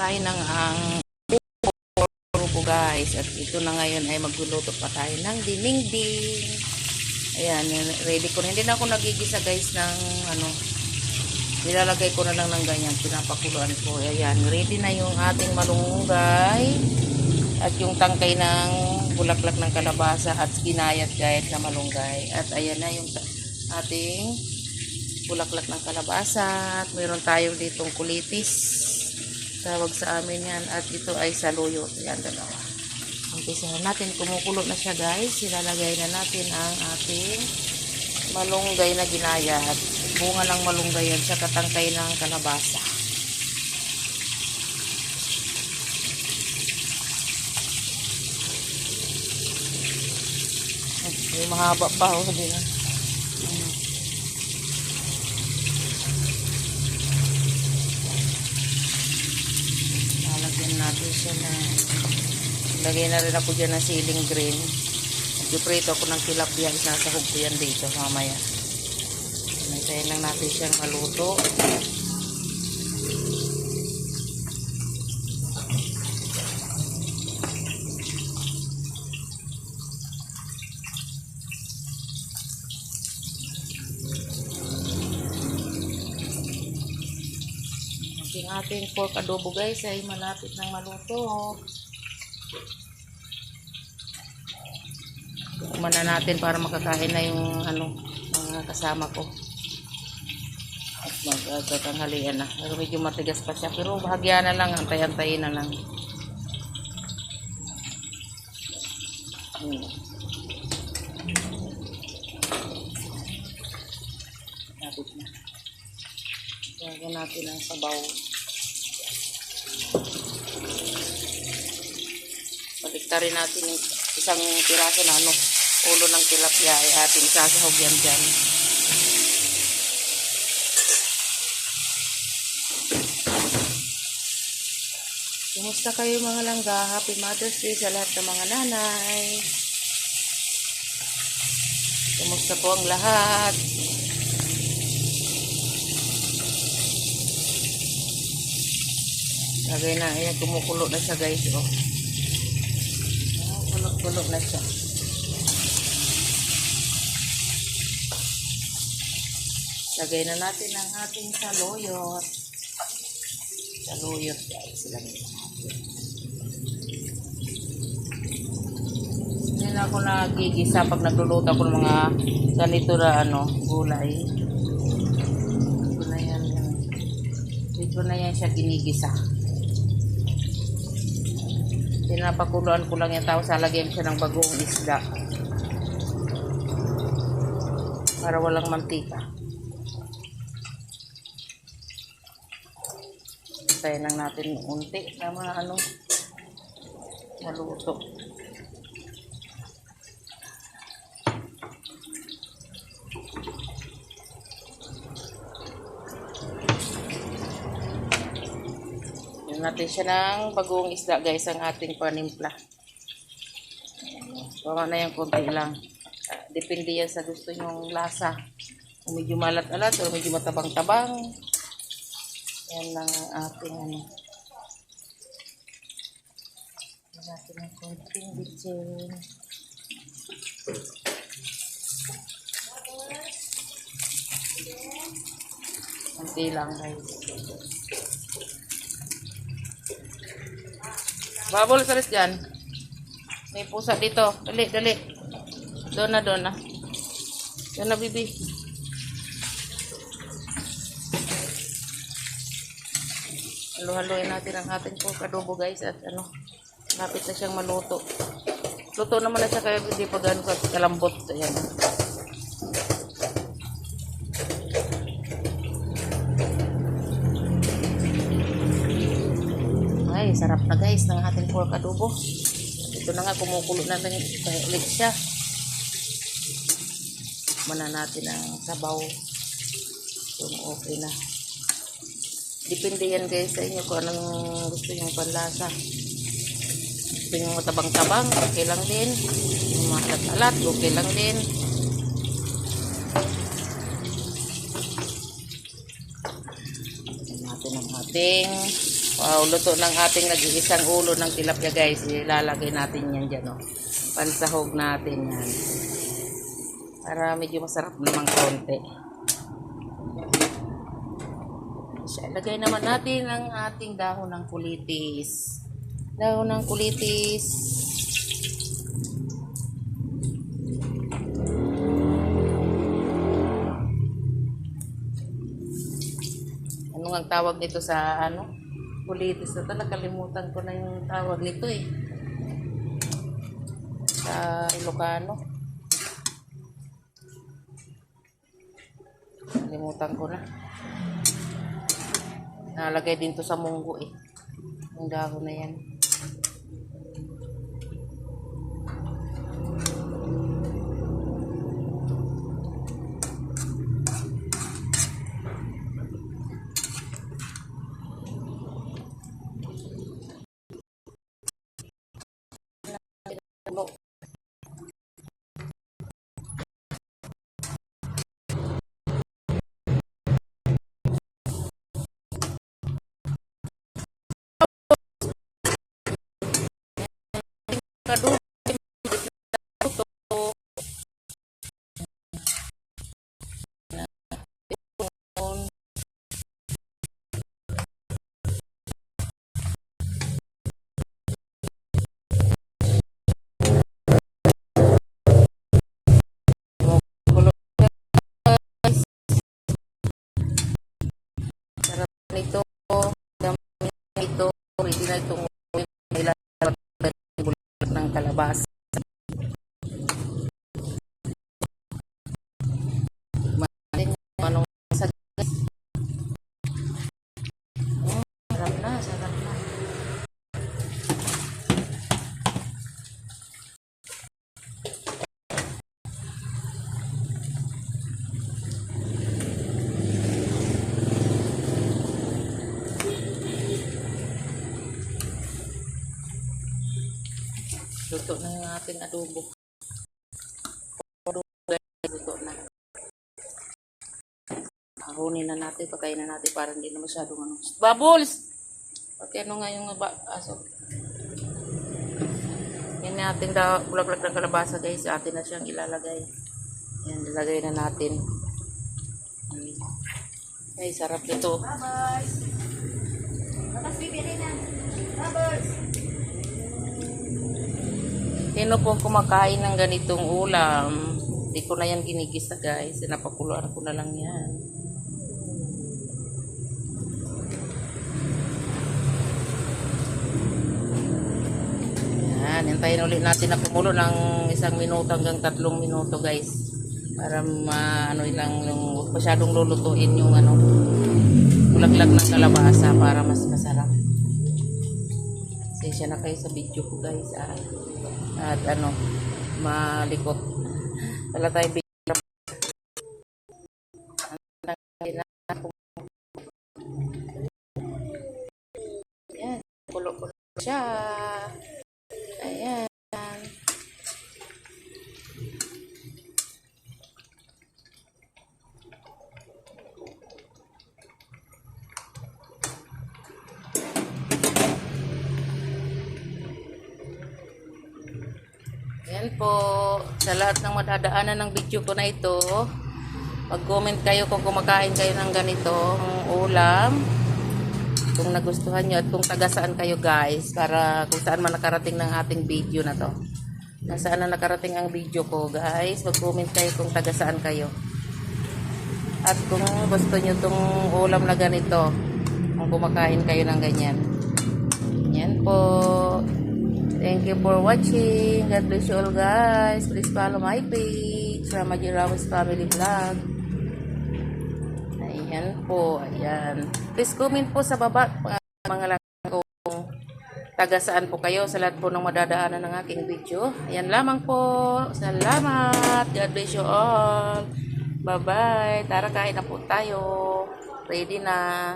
tayo ng ang po guys. At ito na ngayon ay magluluto pa tayo ng dinengding. Ayan, ready ko na. Hindi na ako nagigisa guys ng ano. Nilalagay ko na lang ng ganyan. Pinapakuluan ko. Ayan, ready na yung ating malunggay. At yung tangkay ng bulaklak ng kalabasa at ginayat gayat na malunggay. At ayan na yung ating bulaklak ng kalabasa. At mayroon tayong ditong kulitis. Tawag sa amin yan. At ito ay saluyot. Yan, dalawa. Umpisahan natin. Kumukulo na siya guys. Ilalagay na natin ang ating malunggay na ginayat. Bunga ng malunggay yan sa katangkay ng kalabasa. May mahaba pa. Oh, din na. Natin siya na lagay na rin ako dyan ng siling green. Nagpiprito ako ng tilapia, isasahog ko yan dito mamaya. Hintayin lang natin siyang maluto. Yung ating pork adobo guys ay malapit nang maluto. Tikman na natin para makakain na yung ano, mga kasama ko. At magkatanghalian na. Pero medyo matigas pa siya. Pero bahagya na lang, antay-antayin na lang. Lapit na. Lagyan natin ang sabaw. Baliktarin natin yung isang piraso na ano, ulo ng tilapia ay ating sasahog yan dyan. Kumusta kayo mga langga? Happy Mother's Day sa lahat ng mga nanay. Kumusta po ang lahat? Lagay na, ayan, kumukulo na siya guys, oh. Kulo na siya. Lagay na natin ang ating saluyot. Saluyot guys, lagay na natin. Hindi na ako nagigisa pag nagluluto ako ng mga ganito na ano, gulay. Dito na yan siya ginigisa. Pinapakuluan ko lang yung tao sa lagyan siya ng bagong isda para walang mantika. Tayo lang natin unti na mga ano maluto. Natin siya ng bagong isda guys ang ating panimpla. Bawa na yung konti lang. Depende yan sa gusto nyong lasa. Kung medyo malat-alat o medyo matabang-tabang. Yan lang ang ating ano. Yan natin ang konting bitsin. Konti lang guys. Babol salis dyan. May pusa dito. Dali, dali. Doon na, doon na. Doon na, bibi. Halo-haloin natin ang ating pork adobo guys. At ano, lapit na siyang maluto. Luto naman na siya kaya hindi pa gano'n kalambot. Ayan. Ay, sarap na guys ng ating pork adobo. Ito na nga, kumukulo na rin ulit siya. Mana natin ang sabaw. Kung okay na. Depende yan guys sa inyo kung anong gusto yung panlasa. Gusto yung matabang-tabang, okay lang din. Yung maalat-alat, okay lang din. Natin ang ating Wow, luto ng ating nag-iisang ulo ng tilapia guys. Ilalagay natin yan dyan, oh. Pansahog natin yan. Para medyo masarap namang konti. Lagay naman natin ang ating dahon ng kulitis. Dahon ng kulitis. Ano ang tawag nito sa ano? Kulitis na to. Nakalimutan ko na yung tawag nito eh. Sa Ilocano. Nakalimutan ko na. Nalagay din to sa munggo eh. Yung dahon na yan. No. Kadu sarap nito. Dami nito. Ready na itong ilalagay ng kalabasa. Anong sa sarap na, sarap na. Luto na yung ating adobo. Luto na. Harunin na natin, pagkain na natin para hindi na masyadong ano. Bubbles! Okay, ano nga yung aso? Yan natin bulak-bulak ng kalabasa guys. Atin na siyang ilalagay. Yan, ilalagay na natin. Ay, sarap nito. Bubbles! Bubbles, bibili na. Bubbles! Sino po kumakain ng ganitong ulam? Hindi ko na yan ginigisa guys. Napakuluan ko na lang yan. Yan. Hintayin ulit natin na kumulo ng 1 minuto hanggang 3 minuto guys. Para ano lang yung masyadong lulutuin yung ano bulak-bulak ng kalabasa para mas masarap. Sensya na kayo sa video ko guys. At ano malikot. Wala tayong video. Ayan. Kulo-kulo siya. Ayan. Ayan po. Sa lahat ng madadaanan ng video ko na ito, mag-comment kayo kung kumakain kayo ng ganitong ulam. Kung nagustuhan nyo at kung taga saan kayo guys. Para kung saan man nakarating ng ating video na to. Nasaan na nakarating ang video ko guys. Mag-comment kayo kung taga saan kayo. At kung gusto nyo itong ulam na ganito. Kung kumakain kayo ng ganyan. Yan po. Thank you for watching. God bless you all guys. Please follow my page. Rama Jirawis Family Vlog. Ayan po. Ayan. Please comment po sa baba mga lang kung taga saan po kayo sa lahat po ng madadaanan ng aking video. Ayan lamang po. Salamat. God bless you all. Bye-bye. Tara kain na po tayo. Ready na.